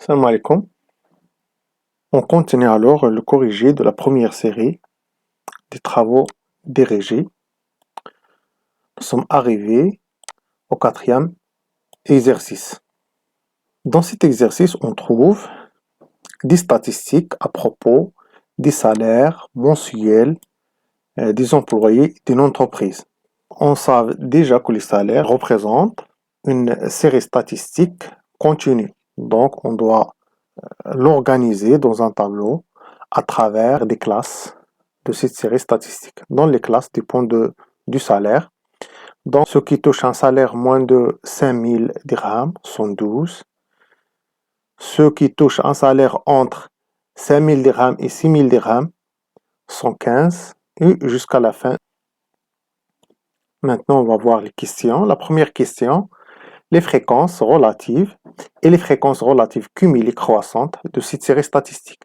Salam alaikum. On continue alors le corrigé de la première série des travaux dirigés. Nous sommes arrivés au quatrième exercice. Dans cet exercice, on trouve des statistiques à propos des salaires mensuels des employés d'une entreprise. On sait déjà que les salaires représentent une série statistique continue. Donc, on doit l'organiser dans un tableau à travers des classes de cette série statistique. Dans les classes dépendent du salaire. Donc, ceux qui touchent un salaire moins de 5000 dirhams sont 12. Ceux qui touchent un salaire entre 5000 dirhams et 6000 dirhams sont 15. Et jusqu'à la fin. Maintenant, on va voir les questions. La première question, les fréquences relatives et les fréquences relatives cumulées croissantes de cette série statistique.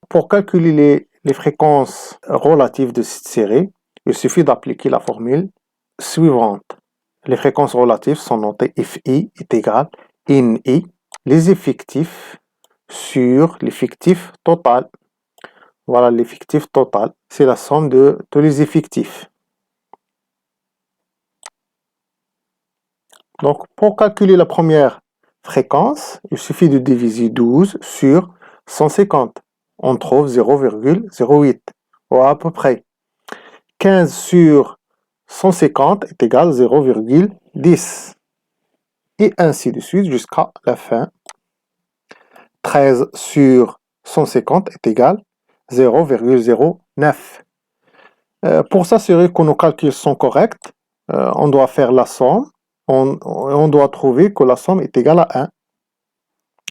Pour calculer les fréquences relatives de cette série, il suffit d'appliquer la formule suivante. Les fréquences relatives sont notées if i est égal in i, les effectifs sur l'effectif total. Voilà l'effectif total, c'est la somme de tous les effectifs. Donc, pour calculer la première fréquence, il suffit de diviser 12 sur 150. On trouve 0,08, ou à peu près. 15 sur 150 est égal à 0,10. Et ainsi de suite jusqu'à la fin. 13 sur 150 est égal à 0,09. Pour s'assurer que nos calculs sont corrects, on doit faire la somme. On doit trouver que la somme est égale à 1.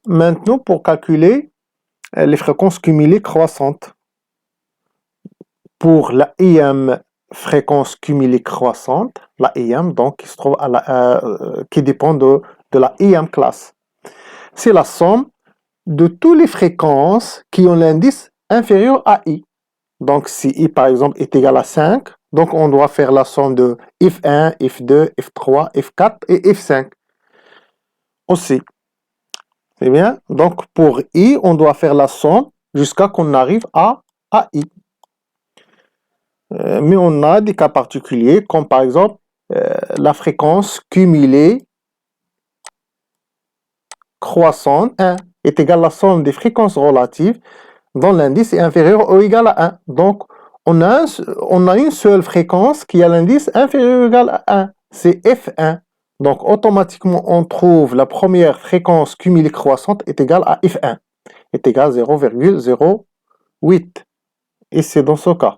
Maintenant, pour calculer les fréquences cumulées croissantes. Pour la IM fréquence cumulée croissante, la IM donc qui se trouve qui dépend de la IM classe. C'est la somme de toutes les fréquences qui ont l'indice inférieur à I. Donc si I par exemple est égal à 5, donc on doit faire la somme de if1, if2, if3, if4 et if5 aussi. C'est bien? Donc pour I, on doit faire la somme jusqu'à qu'on arrive à I. Mais on a des cas particuliers, comme par exemple la fréquence cumulée croissante 1 est égale à la somme des fréquences relatives dont l'indice est inférieur ou égal à 1. Donc, on a une seule fréquence qui a l'indice inférieur ou égal à 1. C'est F1. Donc, automatiquement, on trouve la première fréquence cumulée croissante est égale à F1. Est égale à 0,08. Et c'est dans ce cas.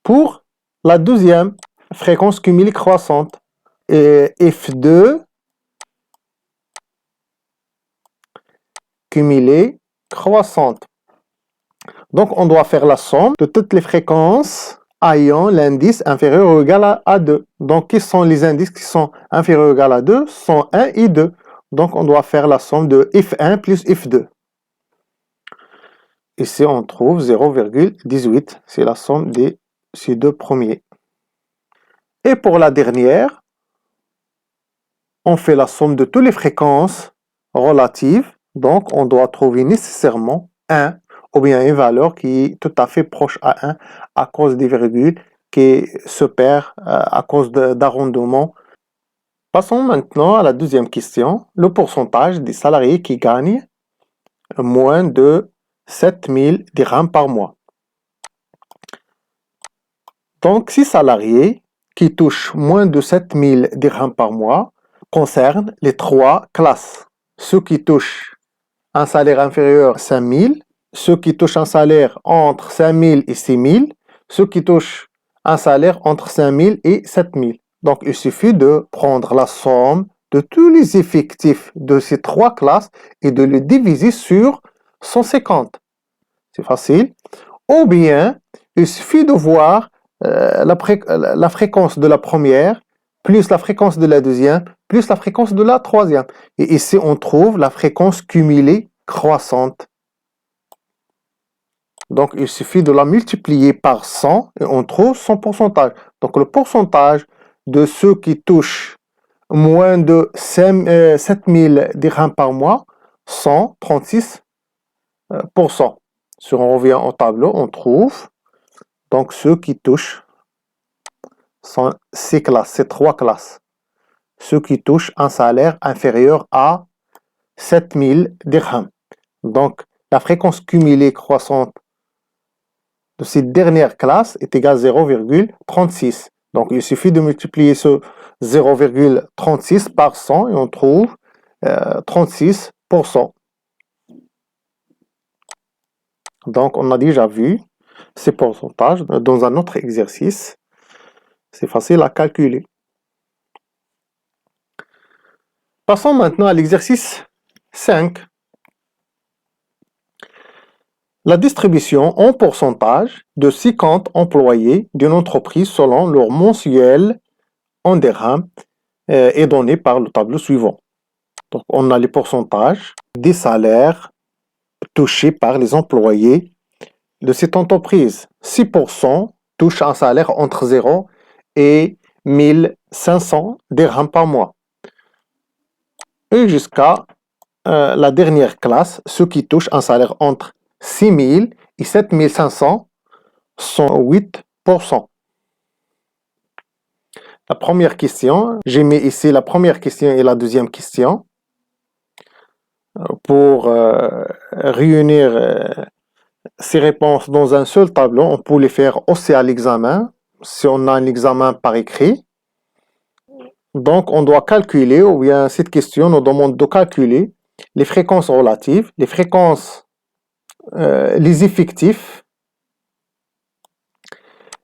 Pour la deuxième fréquence cumulée croissante, F2 cumulée croissante. Donc, on doit faire la somme de toutes les fréquences ayant l'indice inférieur ou égal à 2. Donc, quels sont les indices qui sont inférieurs ou égal à 2? Ce sont 1 et 2. Donc, on doit faire la somme de F1 plus F2. Ici, on trouve 0,18. C'est la somme de ces deux premiers. Et pour la dernière, on fait la somme de toutes les fréquences relatives. Donc, on doit trouver nécessairement 1 ou bien une valeur qui est tout à fait proche à 1 à cause des virgules qui se perdent à cause d'arrondement. Passons maintenant à la deuxième question. Le pourcentage des salariés qui gagnent moins de 7000 dirhams par mois. Donc, 6 salariés qui touchent moins de 7000 dirhams par mois concernent les trois classes. Ceux qui touchent un salaire inférieur à 5000, ceux qui touchent un salaire entre 5000 et 6000, ceux qui touchent un salaire entre 5000 et 7000. Donc, il suffit de prendre la somme de tous les effectifs de ces trois classes et de les diviser sur 150. C'est facile. Ou bien, il suffit de voir la fréquence de la première, plus la fréquence de la deuxième, plus la fréquence de la troisième. Et ici, on trouve la fréquence cumulée croissante. Donc, il suffit de la multiplier par 100 et on trouve son pourcentage. Donc, le pourcentage de ceux qui touchent moins de 7000 dirhams par mois 136%. Si on revient au tableau, on trouve donc ceux qui touchent sont ces classes, ces trois classes. Ceux qui touchent un salaire inférieur à 7000 dirhams. Donc, la fréquence cumulée croissante de cette dernière classe est égale à 0,36. Donc, il suffit de multiplier ce 0,36 par 100 et on trouve 36%. Donc, on a déjà vu ces pourcentages dans un autre exercice. C'est facile à calculer. Passons maintenant à l'exercice 5. La distribution en pourcentage de 50 employés d'une entreprise selon leur mensuel en dirhams est donnée par le tableau suivant. Donc, on a les pourcentages des salaires touchés par les employés de cette entreprise. 6% touchent un salaire entre 0 et 1500 dirhams par mois. Et jusqu'à la dernière classe, ceux qui touchent un salaire entre 6000 et 7500 sont 8%. La première question, j'ai mis ici la première question et la deuxième question pour réunir ces réponses dans un seul tableau. On peut les faire aussi à l'examen, si on a un examen par écrit. Donc, on doit calculer, ou bien cette question nous demande de calculer les fréquences relatives, les fréquences, les effectifs,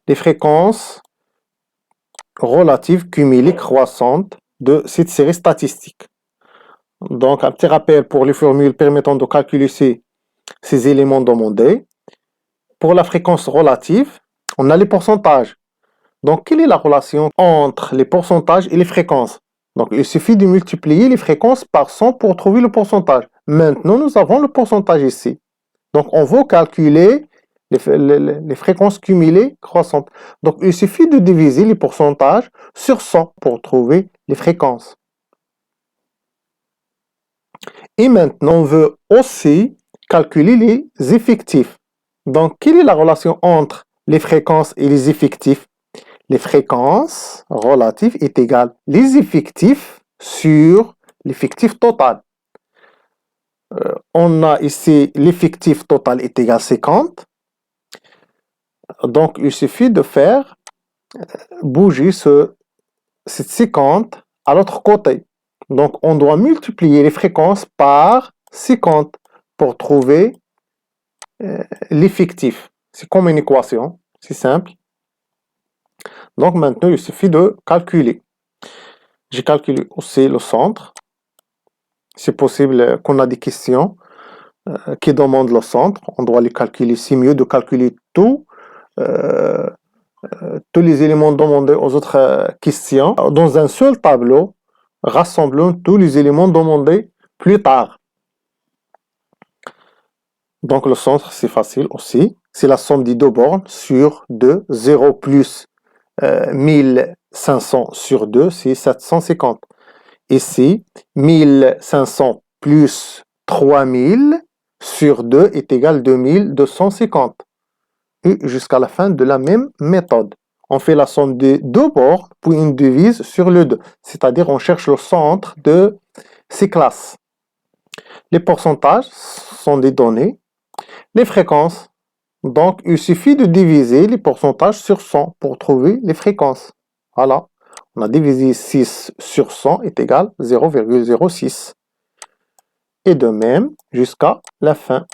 les fréquences relatives cumulées croissantes de cette série statistique. Donc, un petit rappel pour les formules permettant de calculer ces éléments demandés. Pour la fréquence relative, on a les pourcentages. Donc, quelle est la relation entre les pourcentages et les fréquences? Donc, il suffit de multiplier les fréquences par 100 pour trouver le pourcentage. Maintenant, nous avons le pourcentage ici. Donc, on veut calculer les fréquences cumulées croissantes. Donc, il suffit de diviser les pourcentages sur 100 pour trouver les fréquences. Et maintenant, on veut aussi calculer les effectifs. Donc, quelle est la relation entre les fréquences et les effectifs? Les fréquences relatives est égale les effectifs sur l'effectif total. On a ici l'effectif total est égal à 50. Donc, il suffit de faire bouger cette 50 à l'autre côté. Donc, on doit multiplier les fréquences par 50 pour trouver l'effectif. C'est comme une équation, c'est simple. Donc, maintenant, il suffit de calculer. J'ai calculé aussi le centre. C'est possible qu'on a des questions qui demandent le centre. On doit les calculer. C'est mieux de calculer tous les éléments demandés aux autres questions dans un seul tableau, rassemblant tous les éléments demandés plus tard. Donc, le centre, c'est facile aussi. C'est la somme des deux bornes sur 2. 0 plus 1500 sur 2, c'est 750. Ici, 1500 plus 3000 sur 2 est égal à 2250. Et jusqu'à la fin de la même méthode. On fait la somme des deux bords, puis une divise sur le 2. C'est-à-dire, on cherche le centre de ces classes. Les pourcentages sont des données. Les fréquences. Donc, il suffit de diviser les pourcentages sur 100 pour trouver les fréquences. Voilà. On a divisé 6 sur 100 est égal à 0,06. Et de même, jusqu'à la fin.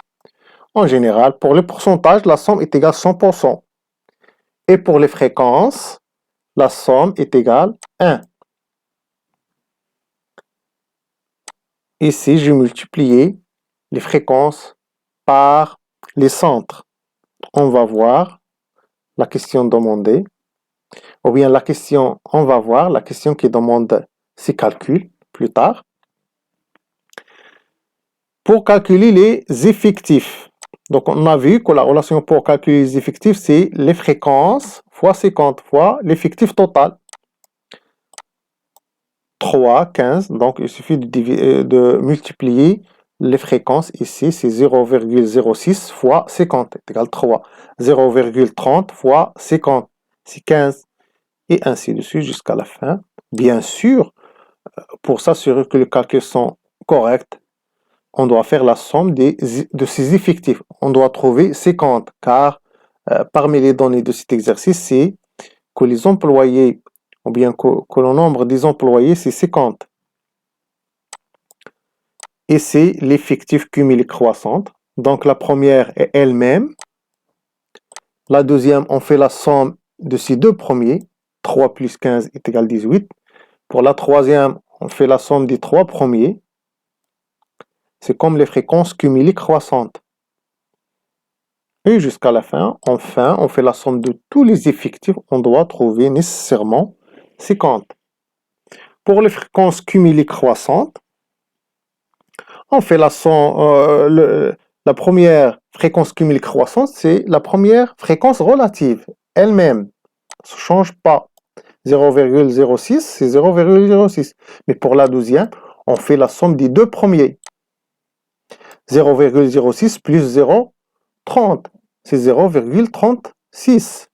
En général, pour les pourcentages, la somme est égale à 100%. Et pour les fréquences, la somme est égale à 1. Ici, j'ai multiplié les fréquences par les centres. On va voir la question demandée. Ou bien la question, on va voir la question qui demande ces calculs plus tard. Pour calculer les effectifs. Donc, on a vu que la relation pour calculer les effectifs, c'est les fréquences fois 50 fois l'effectif total. 3, 15. Donc, il suffit de multiplier les fréquences ici, c'est 0,06 fois 50 est égal à 3. 0,30 fois 50, c'est 15. Et ainsi de suite jusqu'à la fin. Bien sûr, pour s'assurer que les calculs sont corrects, on doit faire la somme de ces effectifs. On doit trouver 50, car parmi les données de cet exercice, c'est que les employés, ou bien que le nombre des employés, c'est 50. Et c'est l'effectif cumulé croissant. Donc la première est elle-même. La deuxième, on fait la somme de ces deux premiers. 3 plus 15 est égal à 18. Pour la troisième, on fait la somme des trois premiers. C'est comme les fréquences cumulées croissantes. Et jusqu'à la fin, enfin, on fait la somme de tous les effectifs. On doit trouver nécessairement 50. Pour les fréquences cumulées croissantes, on fait la somme. La première fréquence cumulée croissante, c'est la première fréquence relative elle-même. Ça ne change pas. 0,06, c'est 0,06. Mais pour la deuxième, on fait la somme des deux premiers. 0,06 plus 0,30, c'est 0,36.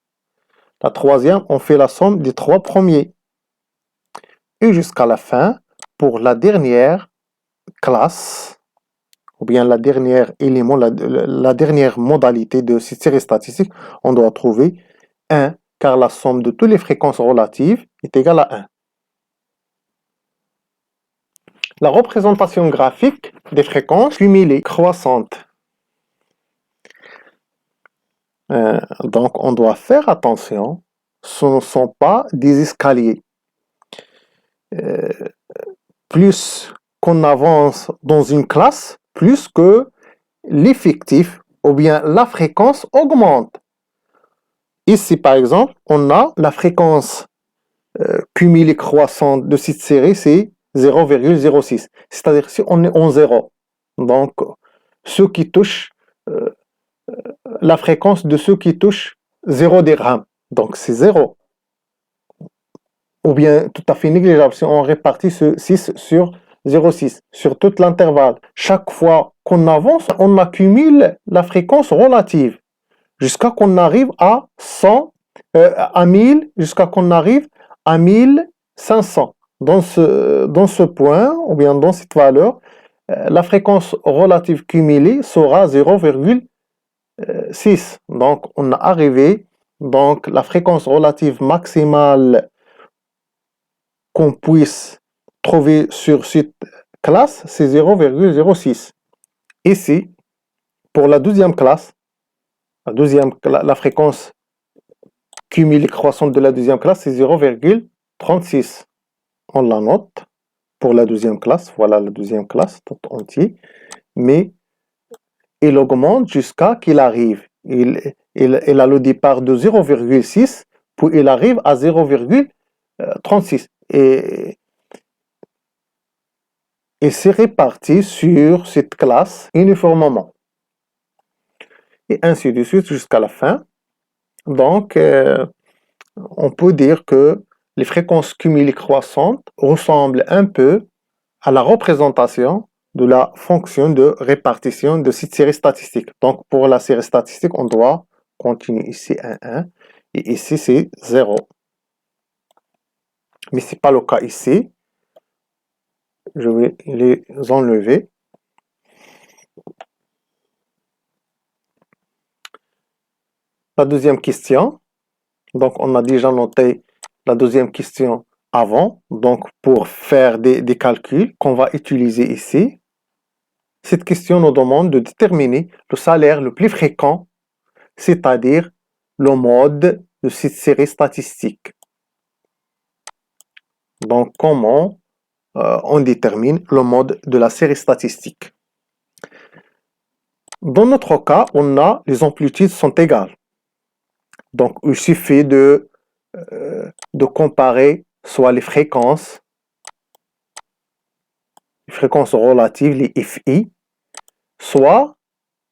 La troisième, on fait la somme des trois premiers. Et jusqu'à la fin, pour la dernière classe, ou bien la dernière élément, la dernière modalité de cette série statistique, on doit trouver 1, car la somme de toutes les fréquences relatives est égale à 1. La représentation graphique des fréquences cumulées croissantes. Donc, on doit faire attention, ce ne sont pas des escaliers. Plus qu'on avance dans une classe, plus que l'effectif ou bien la fréquence augmente. Ici, par exemple, on a la fréquence cumulée croissante de cette série, c'est 0,06. C'est-à-dire si on est en 0. Donc, ceux qui touchent la fréquence de ceux qui touchent 0 dirham. Donc, c'est 0. Ou bien tout à fait négligeable si on répartit ce 6 sur 0,6, sur tout l'intervalle. Chaque fois qu'on avance, on accumule la fréquence relative jusqu'à qu'on arrive à 100, à 1000, jusqu'à qu'on arrive à 1500. Dans ce point, ou bien dans cette valeur, la fréquence relative cumulée sera 0,6. Donc, on a arrivé, donc la fréquence relative maximale qu'on puisse trouver sur cette classe, c'est 0,06. Ici, pour la deuxième classe, la fréquence cumulée croissante de la deuxième classe, c'est 0,36. On la note pour la deuxième classe. Voilà la deuxième classe tout entier. Mais il augmente jusqu'à qu'il arrive. Il a le départ de 0,6, puis il arrive à 0,36. Et c'est réparti sur cette classe uniformément. Et ainsi de suite jusqu'à la fin. Donc, on peut dire que les fréquences cumulées croissantes ressemblent un peu à la représentation de la fonction de répartition de cette série statistique. Donc, pour la série statistique, on doit continuer ici 1, et ici c'est 0. Mais ce n'est pas le cas ici. Je vais les enlever. La deuxième question. Donc, on a déjà noté la deuxième question avant. Donc, pour faire des calculs qu'on va utiliser ici. Cette question nous demande de déterminer le salaire le plus fréquent, c'est-à-dire le mode de cette série statistique. Donc, comment on détermine le mode de la série statistique? Dans notre cas, on a les amplitudes sont égales. Donc, il suffit de comparer soit les fréquences relatives, les FI, soit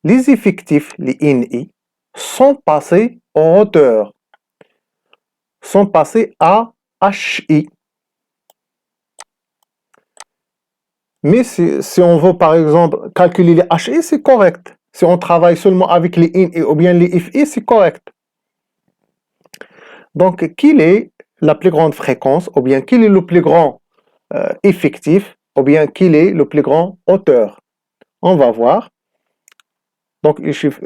les effectifs, les INI, sans passer en hauteur, sans passer à HI. Mais si on veut, par exemple, calculer les HI, c'est correct. Si on travaille seulement avec les IN ou bien les IF-I, c'est correct. Donc, quelle est la plus grande fréquence, ou bien quel est le plus grand effectif, ou bien quel est le plus grand hauteur? On va voir. Donc, il suffit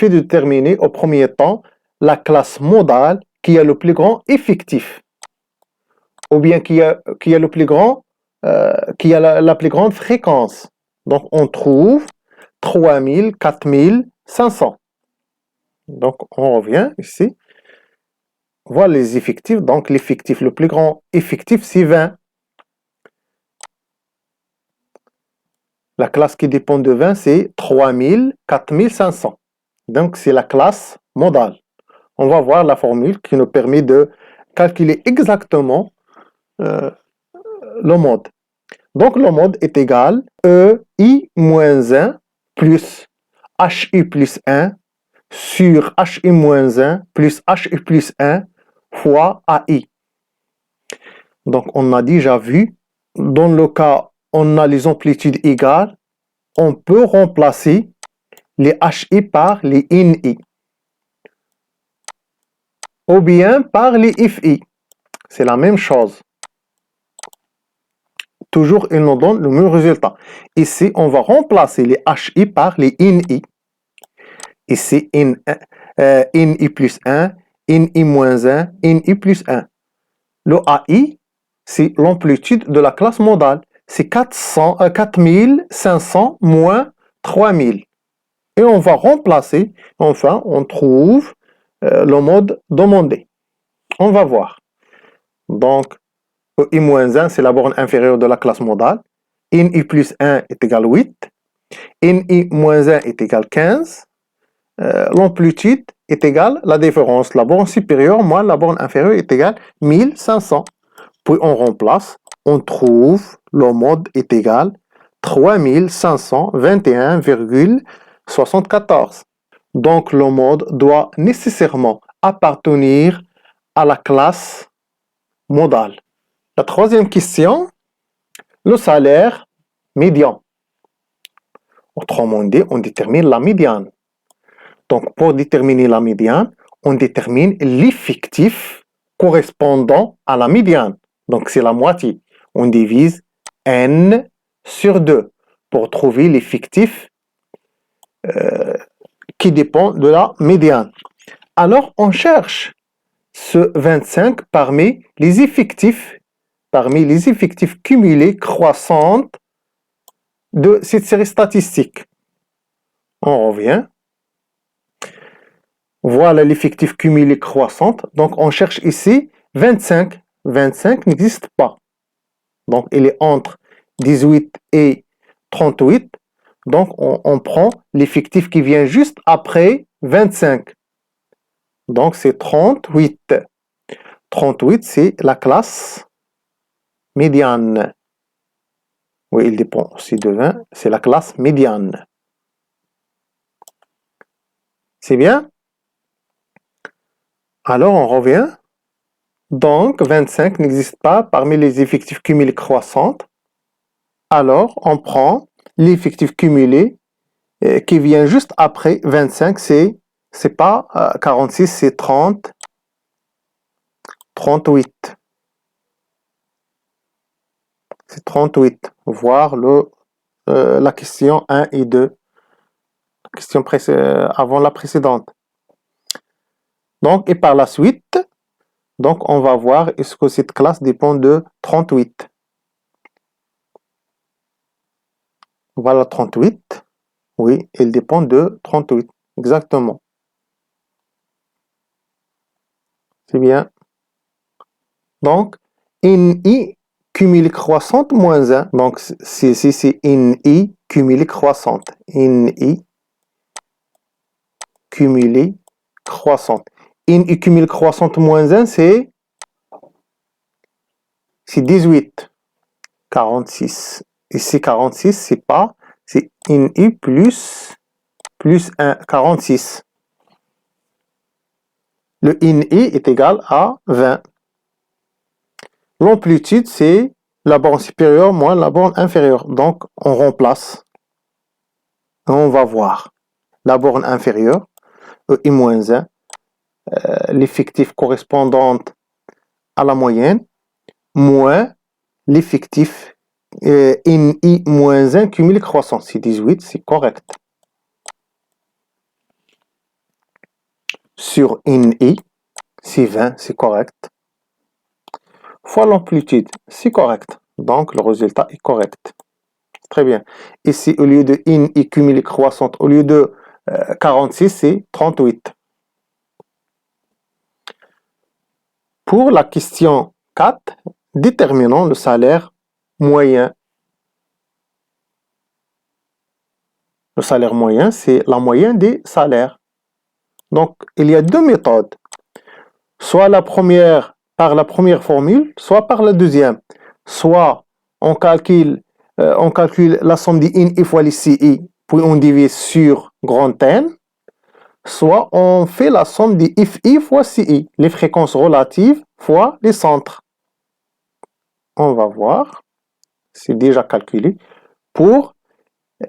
de déterminer au premier temps la classe modale qui a le plus grand effectif, ou bien qui a le plus grand, qui a la plus grande fréquence. Donc, on trouve 3000, 4000, 500. Donc, on revient ici. Voilà les effectifs. Donc, l'effectif, le plus grand effectif, c'est 20. La classe qui dépend de 20, c'est 3000, 4500. Donc, c'est la classe modale. On va voir la formule qui nous permet de calculer exactement le mode. Donc, le mode est égal EI moins 1 plus HI plus 1 sur HI moins 1 plus HI plus 1 fois AI. Donc, on a déjà vu, dans le cas où on a les amplitudes égales, on peut remplacer les HI par les INI. Ou bien par les IFI. C'est la même chose. Toujours, ils nous donnent le même résultat. Ici, on va remplacer les HI par les INI. Ici, INI plus 1, INI moins 1, INI plus 1. Le AI, c'est l'amplitude de la classe modale. C'est 4500 moins 3000. Et on va remplacer, enfin, on trouve le mode demandé. On va voir. Donc, I moins 1, c'est la borne inférieure de la classe modale. INI plus 1 est égal à 8. INI moins 1 est égal à 15. L'amplitude est égale à la différence. La borne supérieure moins la borne inférieure est égale à 1500. Puis on remplace, on trouve le mode est égal à 3521,74. Donc le mode doit nécessairement appartenir à la classe modale. La troisième question, le salaire médian. Autrement dit, on détermine la médiane. Donc pour déterminer la médiane, on détermine l'effectif correspondant à la médiane. Donc c'est la moitié. On divise n sur 2 pour trouver l'effectif qui dépend de la médiane. Alors on cherche ce 25 parmi les effectifs cumulés croissants de cette série statistique. On revient. Voilà l'effectif cumulé croissant. Donc on cherche ici 25. 25 n'existe pas. Donc il est entre 18 et 38. Donc on prend l'effectif qui vient juste après 25. Donc c'est 38. 38, c'est la classe médiane. Oui, il dépend aussi de 20. C'est la classe médiane. C'est bien? Alors on revient. Donc 25 n'existe pas parmi les effectifs cumulés croissants. Alors on prend l'effectif cumulé qui vient juste après 25, c'est pas 46, c'est 30, 38. C'est 38, voir la question 1 et 2, la question avant la précédente. Donc, et par la suite, donc on va voir est-ce que cette classe dépend de 38. Voilà 38. Oui, elle dépend de 38. Exactement. C'est bien. Donc, INI cumulé croissante moins 1. Donc, c'est INI cumulé croissante. INI cumulé croissante. INI cumulé croissante moins 1, c'est 18. 46. Ici, 46, c'est pas. C'est INI plus 1, 46. Le INI est égal à 20. L'amplitude, c'est la borne supérieure moins la borne inférieure. Donc, on remplace. On va voir la borne inférieure, EI-1, l'effectif correspondant à la moyenne, moins l'effectif NI-1 cumulé croissant. C'est 18, c'est correct. Sur NI, c'est 20, c'est correct. Fois l'amplitude, c'est correct. Donc, le résultat est correct. Très bien. Ici, au lieu de NI cumulé croissante, au lieu de 46, c'est 38. Pour la question 4, déterminons le salaire moyen. Le salaire moyen, c'est la moyenne des salaires. Donc, il y a deux méthodes. Soit la première par la première formule, soit par la deuxième. Soit on calcule la somme des INI fois les CI, puis on divise sur grand N. Soit on fait la somme des FI fois CI, les fréquences relatives fois les centres. On va voir, c'est déjà calculé. Pour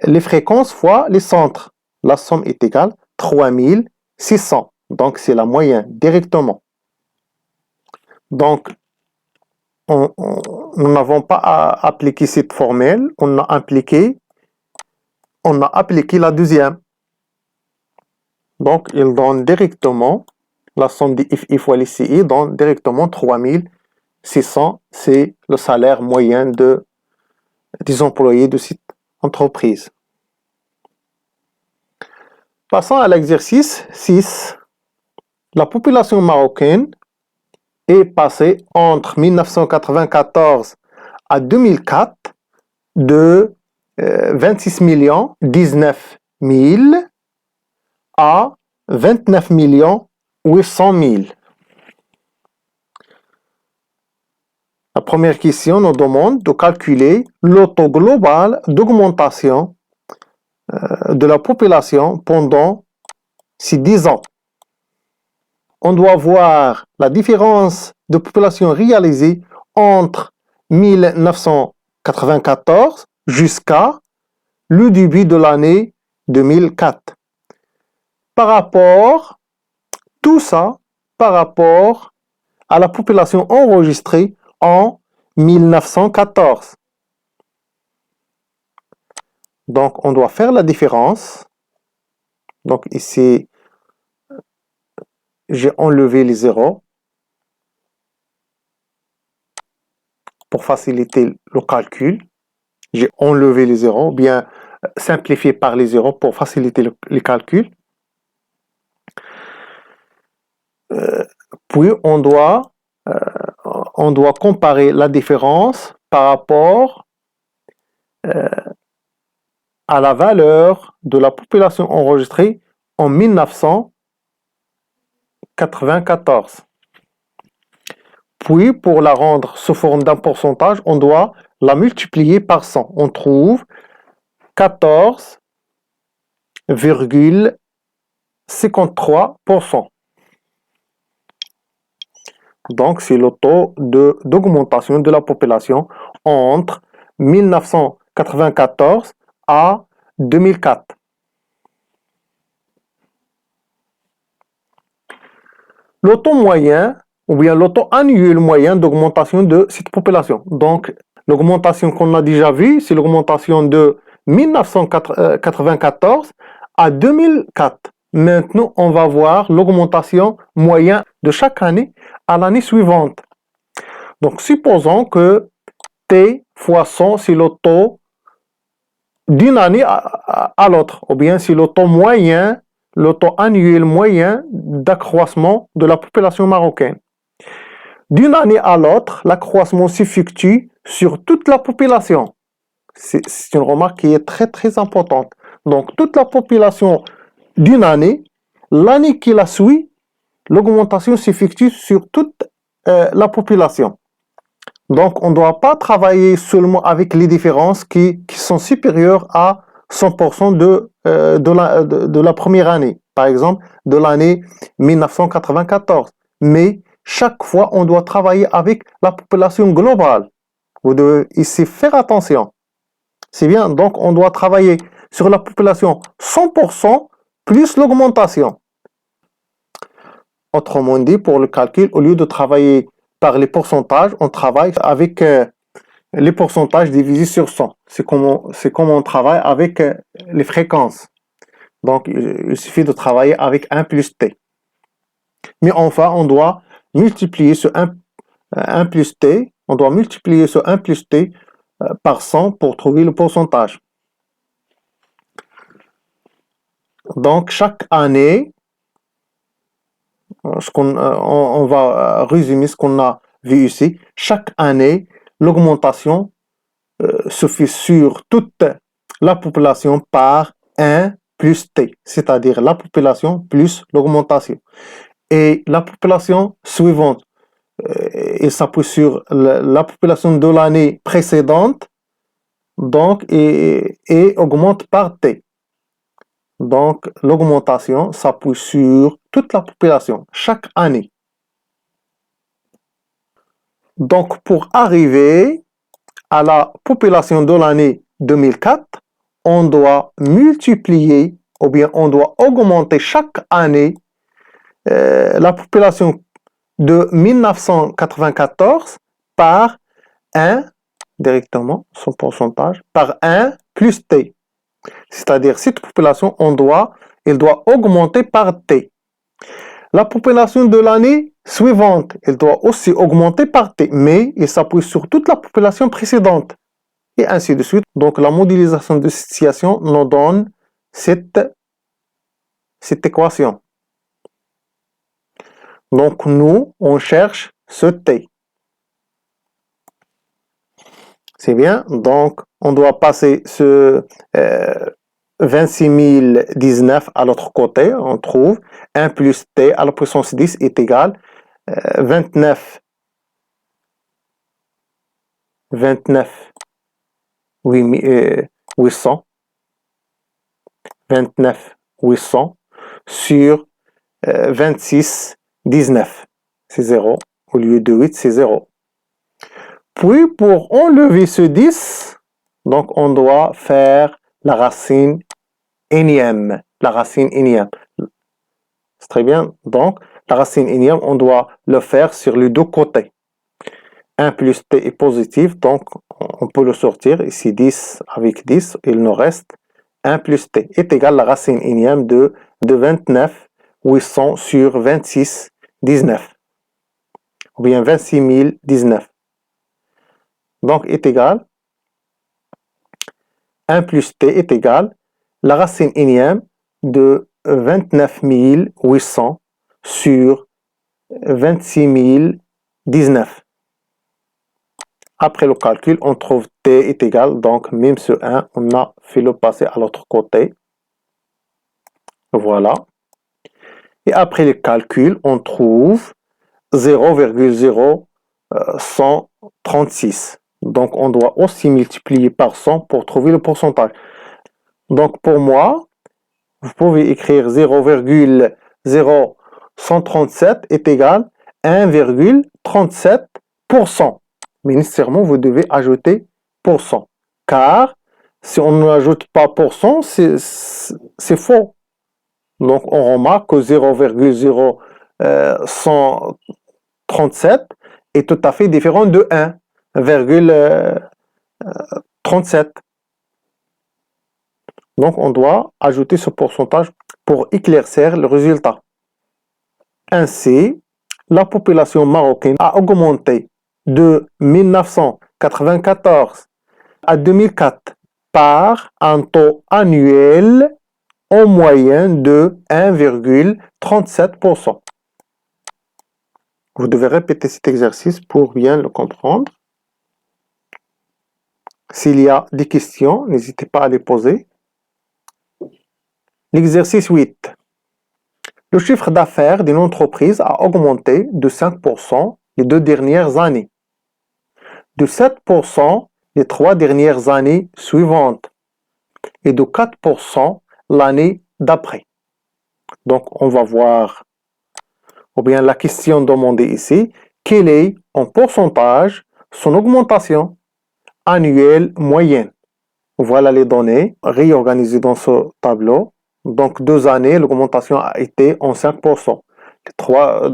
les fréquences fois les centres, la somme est égale à 3600. Donc, c'est la moyenne directement. Donc, nous n'avons pas à appliquer cette formule, on a appliqué la deuxième. Donc, il donne directement la somme des FI fois les CI, donne directement 3600. C'est le salaire moyen des employés de cette entreprise. Passons à l'exercice 6. La population marocaine est passée entre 1994 à 2004 de 26 19 000 à 29 800 000. La première question nous demande de calculer le taux global d'augmentation de la population pendant ces 10 ans. On doit voir la différence de population réalisée entre 1994 jusqu'à le début de l'année 2004. Par rapport, tout ça, par rapport à la population enregistrée en 1914. Donc, on doit faire la différence. Donc, ici, j'ai enlevé les zéros pour faciliter le calcul. J'ai enlevé les zéros, ou bien simplifié par les zéros pour faciliter le calcul. Puis, on doit comparer la différence par rapport à la valeur de la population enregistrée en 1994. Puis, pour la rendre sous forme d'un pourcentage, on doit la multiplier par 100. On trouve 14,53%. Donc, c'est le taux d'augmentation de la population entre 1994 à 2004. Le taux moyen, ou bien le taux annuel moyen d'augmentation de cette population. Donc, l'augmentation qu'on a déjà vue, c'est l'augmentation de 1994 à 2004. Maintenant, on va voir l'augmentation moyenne de chaque année à l'année suivante. Donc, supposons que T fois 100, c'est le taux d'une année à l'autre, ou bien c'est le taux moyen, le taux annuel moyen d'accroissement de la population marocaine. D'une année à l'autre, l'accroissement s'effectue sur toute la population. C'est une remarque qui est très très importante. Donc, toute la population d'une année, l'année qui la suit, l'augmentation s'effectue sur toute la population. Donc, on ne doit pas travailler seulement avec les différences qui sont supérieures à 100% de la première année. Par exemple, de l'année 1994. Mais chaque fois, on doit travailler avec la population globale. Vous devez ici faire attention. C'est bien, donc on doit travailler sur la population 100% plus l'augmentation. Autrement dit, pour le calcul, au lieu de travailler par les pourcentages, on travaille avec les pourcentages divisés sur 100. C'est comme on travaille avec les fréquences. Donc, il suffit de travailler avec 1 plus t. Mais enfin, on doit multiplier ce 1 plus t, on doit multiplier ce 1 plus t par 100 pour trouver le pourcentage. Donc, chaque année, on va résumer ce qu'on a vu ici. Chaque année, l'augmentation se fait sur toute la population par 1 plus t, c'est-à-dire la population plus l'augmentation. Et la population suivante, il s'appuie sur la population de l'année précédente, donc, et augmente par t. Donc, l'augmentation s'appuie sur toute la population, chaque année. Donc, pour arriver à la population de l'année 2004, on doit multiplier, ou bien on doit augmenter chaque année la population de 1994 par 1, directement, son pourcentage, par 1 plus t. C'est-à-dire, cette population, elle doit augmenter par t. La population de l'année suivante, elle doit aussi augmenter par t, mais il s'appuie sur toute la population précédente, et ainsi de suite. Donc, la modélisation de cette situation nous donne cette équation. Donc, nous, on cherche ce t. C'est bien. Donc, on doit passer ce 26 019 à l'autre côté. On trouve 1 plus t à la puissance 10 est égal 29 800 sur 26 19. C'est 0. Au lieu de 8, c'est 0. Puis, pour enlever ce 10, donc on doit faire la racine énième. La racine énième. C'est très bien. Donc, la racine énième, on doit le faire sur les deux côtés. 1 plus t est positif, donc on peut le sortir. Ici, 10 avec 10, il nous reste 1 plus t est égal à la racine énième de 29 800 sur 26 19. Ou bien 26 019. Donc, est égal 1 plus t est égal la racine énième de 29 800 sur 26 019. Après le calcul, on trouve t est égal, donc même ce 1, on a fait le passer à l'autre côté. Voilà. Et après le calcul, on trouve 0,0136. Donc, on doit aussi multiplier par 100 pour trouver le pourcentage. Donc, pour moi, vous pouvez écrire 0,0137 est égal à 1,37%. Mais nécessairement, vous devez ajouter %. Car si on n'ajoute pas %, c'est faux. Donc, on remarque que 0,0137 est tout à fait différent de 1,37. Donc, on doit ajouter ce pourcentage pour éclaircir le résultat. Ainsi, la population marocaine a augmenté de 1994 à 2004 par un taux annuel en moyenne de 1,37%. Vous devez répéter cet exercice pour bien le comprendre. S'il y a des questions, n'hésitez pas à les poser. L'exercice 8. Le chiffre d'affaires d'une entreprise a augmenté de 5% les 2 dernières années, de 7% les 3 dernières années suivantes et de 4% l'année d'après. Donc, on va voir, ou bien la question demandée ici, quelle est en pourcentage son augmentation? annuelle moyenne. Voilà les données réorganisées dans ce tableau. Donc, 2 années, l'augmentation a été en 5%. Trois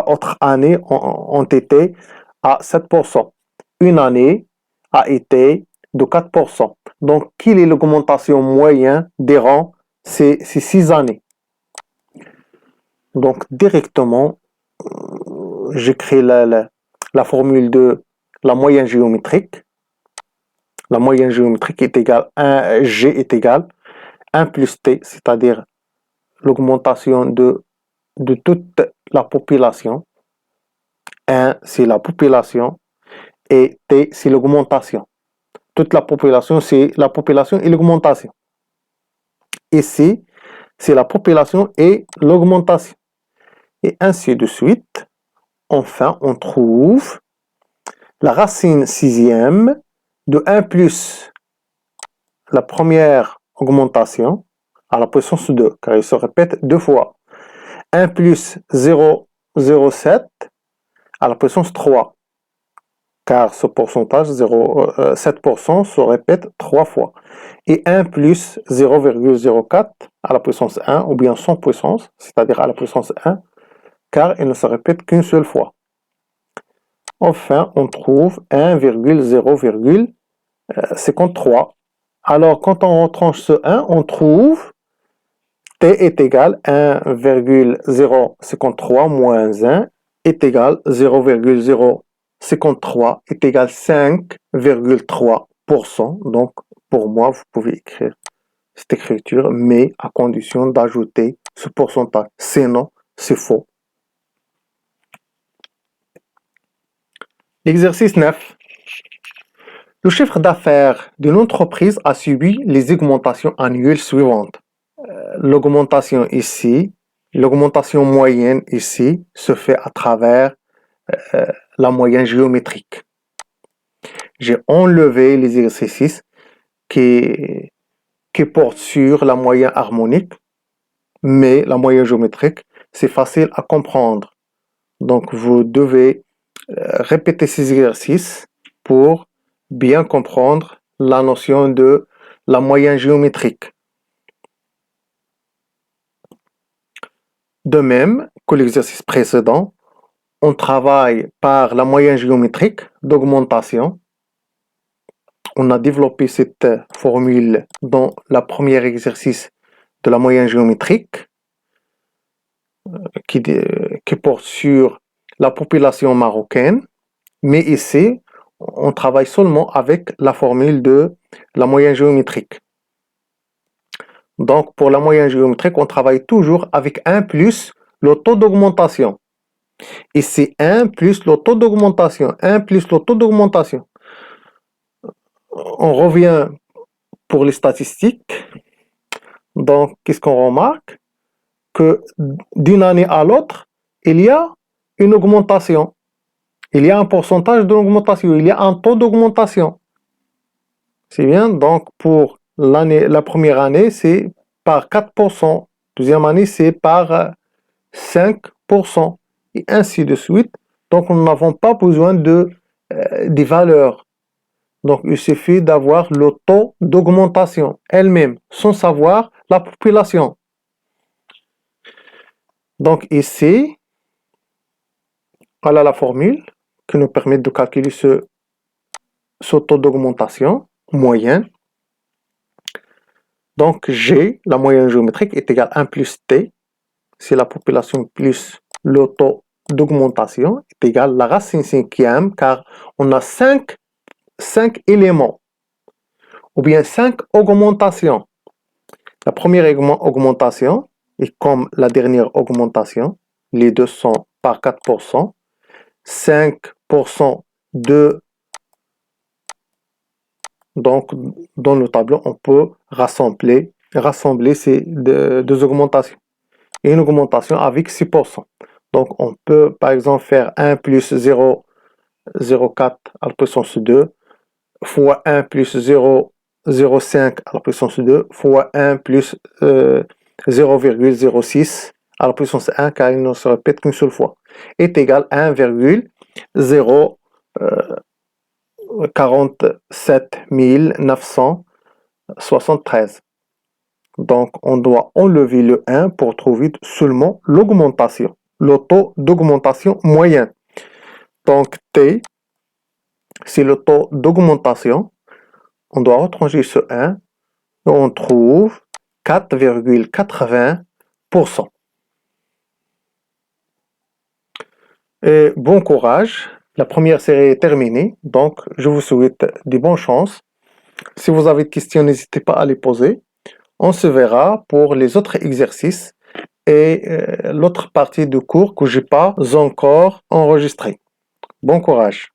autres années ont été à 7%. Une année a été de 4%. Donc, quelle est l'augmentation moyenne durant ces 6 années? Donc, directement, j'écris la formule de la moyenne géométrique. La moyenne géométrique est égale à G est égal 1 plus T, c'est-à-dire l'augmentation de toute la population. 1, c'est la population et T, c'est l'augmentation. Toute la population, c'est la population et l'augmentation. Ici, c'est la population et l'augmentation. Et ainsi de suite. Enfin, on trouve la racine sixième de 1 plus la première augmentation à la puissance 2, car il se répète 2 fois. 1 plus 0,07 à la puissance 3, car ce pourcentage, 7%, se répète 3 fois. Et 1 plus 0,04 à la puissance 1, ou bien sans puissance, c'est-à-dire à la puissance 1, car il ne se répète qu'une seule fois. Enfin, on trouve 1,0,53. Alors, quand on retranche ce 1, on trouve T est égal à 1,053 moins 1 est égal 0,053 est égal 5,3%. Donc, pour moi, vous pouvez écrire cette écriture, mais à condition d'ajouter ce pourcentage. Sinon, c'est faux. L'exercice 9. Le chiffre d'affaires d'une entreprise a subi les augmentations annuelles suivantes. L'augmentation ici, l'augmentation moyenne ici, se fait à travers la moyenne géométrique. J'ai enlevé les exercices qui portent sur la moyenne harmonique, mais la moyenne géométrique, c'est facile à comprendre. Donc, vous devez répéter ces exercices pour bien comprendre la notion de la moyenne géométrique. De même que l'exercice précédent, on travaille par la moyenne géométrique d'augmentation. On a développé cette formule dans le premier exercice de la moyenne géométrique qui porte sur la population marocaine. Mais ici, on travaille seulement avec la formule de la moyenne géométrique. Donc, pour la moyenne géométrique, on travaille toujours avec 1 plus le taux d'augmentation. Et c'est 1 plus le taux d'augmentation. 1 plus le taux d'augmentation. On revient pour les statistiques. Donc, qu'est-ce qu'on remarque? Que d'une année à l'autre, il y a une augmentation. Il y a un pourcentage d'augmentation. Il y a un taux d'augmentation. C'est bien. Donc, pour la première année, c'est par 4%. Deuxième année, c'est par 5%. Et ainsi de suite. Donc, nous n'avons pas besoin des valeurs. Donc, il suffit d'avoir le taux d'augmentation elle-même, sans savoir la population. Donc, ici, voilà la formule qui nous permet de calculer ce taux d'augmentation moyenne. Donc, G, la moyenne géométrique, est égale à 1 plus T. C'est la population plus le taux d'augmentation est égal à la racine cinquième, car on a 5 éléments, ou bien 5 augmentations. La première augmentation est comme la dernière augmentation. Les deux sont par 4%. 5% de... Donc, dans le tableau, on peut rassembler ces deux augmentations. Et une augmentation avec 6%. Donc, on peut, par exemple, faire 1 plus 0,04 à la puissance 2 fois 1 plus 0,05 à la puissance 2 fois 1 plus 0,06 à la puissance 1, car il ne se répète qu'une seule fois, est égal à 1,0 47 973. Donc, on doit enlever le 1 pour trouver seulement l'augmentation, le taux d'augmentation moyen. Donc, T, c'est le taux d'augmentation. On doit retrancher ce 1 et on trouve 4,80%. Et bon courage, la première série est terminée, donc je vous souhaite de bonnes chances. Si vous avez des questions, n'hésitez pas à les poser. On se verra pour les autres exercices et l'autre partie du cours que j'ai pas encore enregistré. Bon courage.